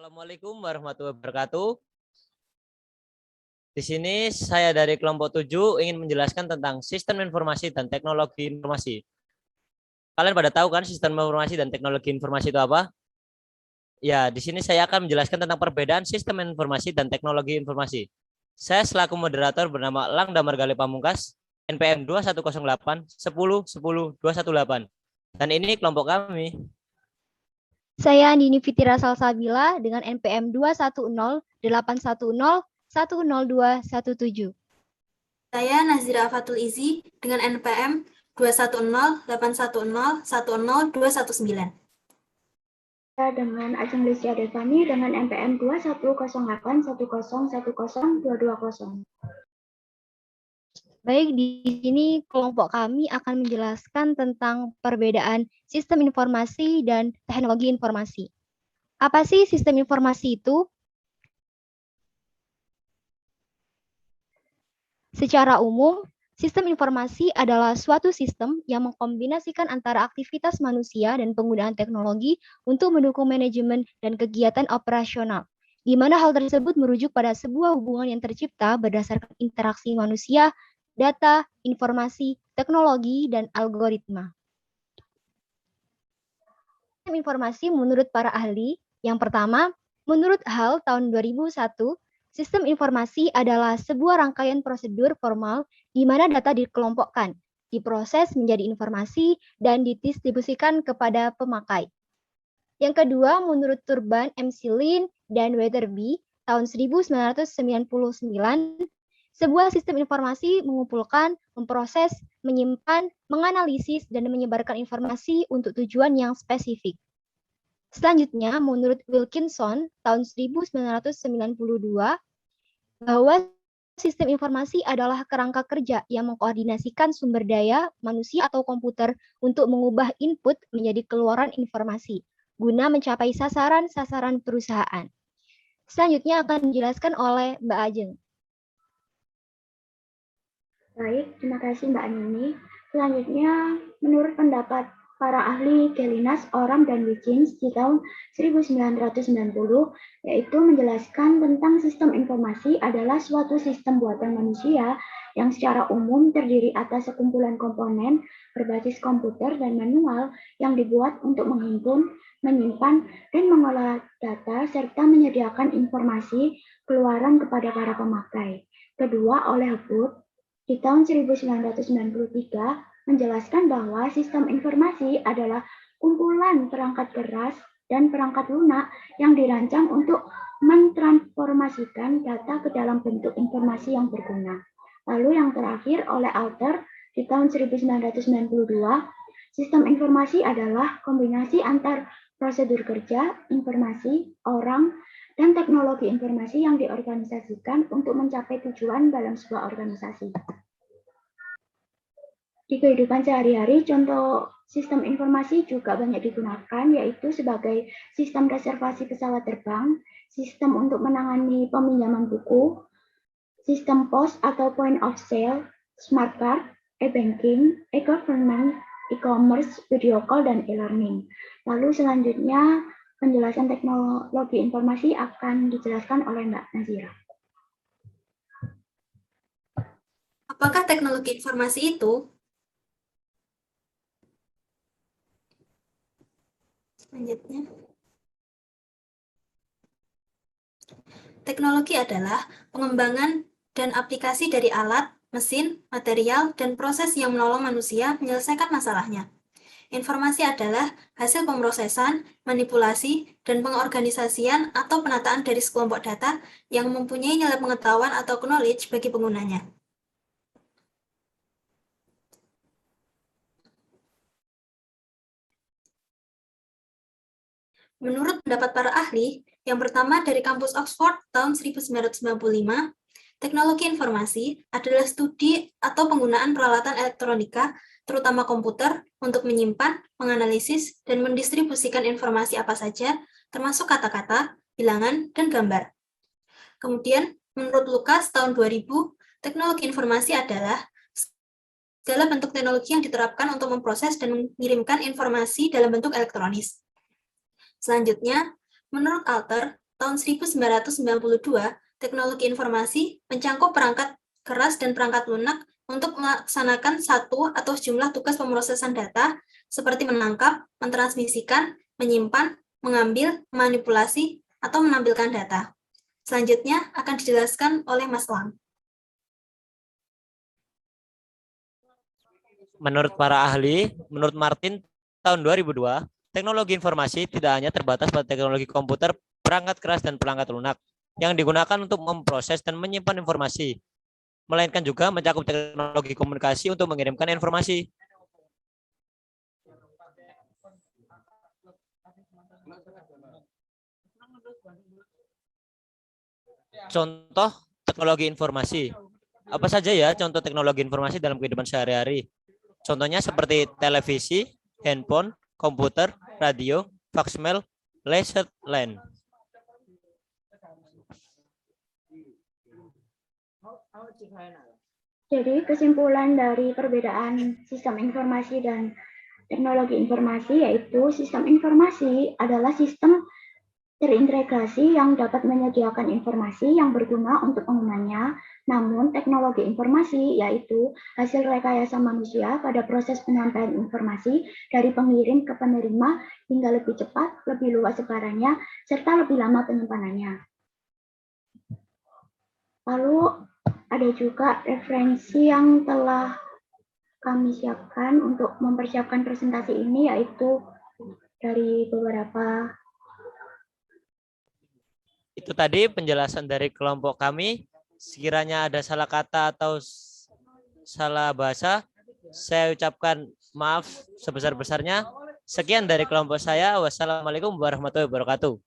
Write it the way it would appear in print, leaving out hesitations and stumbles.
Assalamualaikum warahmatullahi wabarakatuh. Di sini saya dari kelompok 7 ingin menjelaskan tentang sistem informasi dan teknologi informasi. Kalian pada tahu kan sistem informasi dan teknologi informasi itu apa? Ya, di sini saya akan menjelaskan tentang perbedaan sistem informasi dan teknologi informasi. Saya selaku moderator bernama Lang Damar Gale Pamungkas, NPM 2108 10 10 218. Dan ini kelompok kami. Saya Nini Fitira Salsabila dengan NPM 210 810 10217. Saya Nazira Fatul Izi dengan NPM 210 810 10219. Saya dengan Ajeng Lisya Devani dengan NPM 2108 10 10 220. Baik, di sini kelompok kami akan menjelaskan tentang perbedaan sistem informasi dan teknologi informasi. Apa sih sistem informasi itu? Secara umum, sistem informasi adalah suatu sistem yang mengkombinasikan antara aktivitas manusia dan penggunaan teknologi untuk mendukung manajemen dan kegiatan operasional, di mana hal tersebut merujuk pada sebuah hubungan yang tercipta berdasarkan interaksi manusia, data, informasi, teknologi, dan algoritma. Sistem informasi menurut para ahli, yang pertama, menurut HAL tahun 2001, sistem informasi adalah sebuah rangkaian prosedur formal di mana data dikelompokkan, diproses menjadi informasi, dan didistribusikan kepada pemakai. Yang kedua, menurut Turban, MC Lin, dan Weatherby tahun 1999, sebuah sistem informasi mengumpulkan, memproses, menyimpan, menganalisis, dan menyebarkan informasi untuk tujuan yang spesifik. Selanjutnya, menurut Wilkinson tahun 1992, bahwa sistem informasi adalah kerangka kerja yang mengkoordinasikan sumber daya manusia atau komputer untuk mengubah input menjadi keluaran informasi, guna mencapai sasaran-sasaran perusahaan. Selanjutnya akan dijelaskan oleh Mbak Ajeng. Baik, terima kasih Mbak Nini. Selanjutnya, menurut pendapat para ahli Gelinas, Oram, dan Wiggins di tahun 1990, yaitu menjelaskan tentang sistem informasi adalah suatu sistem buatan manusia yang secara umum terdiri atas sekumpulan komponen berbasis komputer dan manual yang dibuat untuk menghimpun, menyimpan, dan mengolah data serta menyediakan informasi keluaran kepada para pemakai. Kedua, oleh Wood di tahun 1993 menjelaskan bahwa sistem informasi adalah kumpulan perangkat keras dan perangkat lunak yang dirancang untuk mentransformasikan data ke dalam bentuk informasi yang berguna. Lalu yang terakhir oleh Alter di tahun 1992, sistem informasi adalah kombinasi antar prosedur kerja, informasi, orang, dan teknologi informasi yang diorganisasikan untuk mencapai tujuan dalam sebuah organisasi. Di kehidupan sehari-hari, contoh sistem informasi juga banyak digunakan, yaitu sebagai sistem reservasi pesawat terbang, sistem untuk menangani peminjaman buku, sistem pos atau point of sale, smart card, e-banking, e-government, e-commerce, video call, dan e-learning. Lalu selanjutnya, penjelasan teknologi informasi akan dijelaskan oleh Mbak Nazira. Apakah teknologi informasi itu? Selanjutnya. Teknologi adalah pengembangan dan aplikasi dari alat, mesin, material, dan proses yang menolong manusia menyelesaikan masalahnya. Informasi adalah hasil pemrosesan, manipulasi, dan pengorganisasian atau penataan dari sekelompok data yang mempunyai nilai pengetahuan atau knowledge bagi penggunanya. Menurut pendapat para ahli, yang pertama dari kampus Oxford tahun 1995, teknologi informasi adalah studi atau penggunaan peralatan elektronika, terutama komputer, untuk menyimpan, menganalisis, dan mendistribusikan informasi apa saja, termasuk kata-kata, bilangan, dan gambar. Kemudian, menurut Lucas tahun 2000, teknologi informasi adalah segala bentuk teknologi yang diterapkan untuk memproses dan mengirimkan informasi dalam bentuk elektronis. Selanjutnya, menurut Alter, tahun 1992, teknologi informasi mencangkup perangkat keras dan perangkat lunak untuk melaksanakan satu atau sejumlah tugas pemrosesan data seperti menangkap, mentransmisikan, menyimpan, mengambil, manipulasi, atau menampilkan data. Selanjutnya akan dijelaskan oleh Mas Lang. Menurut para ahli, menurut Martin tahun 2002, teknologi informasi tidak hanya terbatas pada teknologi komputer, perangkat keras, dan perangkat lunak yang digunakan untuk memproses dan menyimpan informasi, melainkan juga mencakup teknologi komunikasi untuk mengirimkan informasi. Contoh teknologi informasi. Apa saja ya contoh teknologi informasi dalam kehidupan sehari-hari? Contohnya seperti televisi, handphone, komputer, radio, faxmail, laser line. Jadi kesimpulan dari perbedaan sistem informasi dan teknologi informasi yaitu sistem informasi adalah sistem terintegrasi yang dapat menyediakan informasi yang berguna untuk penggunanya, namun teknologi informasi yaitu hasil rekayasa manusia pada proses penyampaian informasi dari pengirim ke penerima hingga lebih cepat, lebih luas sebarannya, serta lebih lama penyimpanannya. Lalu ada juga referensi yang telah kami siapkan untuk mempersiapkan presentasi ini yaitu dari beberapa. Itu tadi penjelasan dari kelompok kami. Sekiranya ada salah kata atau salah bahasa, saya ucapkan maaf sebesar-besarnya. Sekian dari kelompok saya. Wassalamualaikum warahmatullahi wabarakatuh.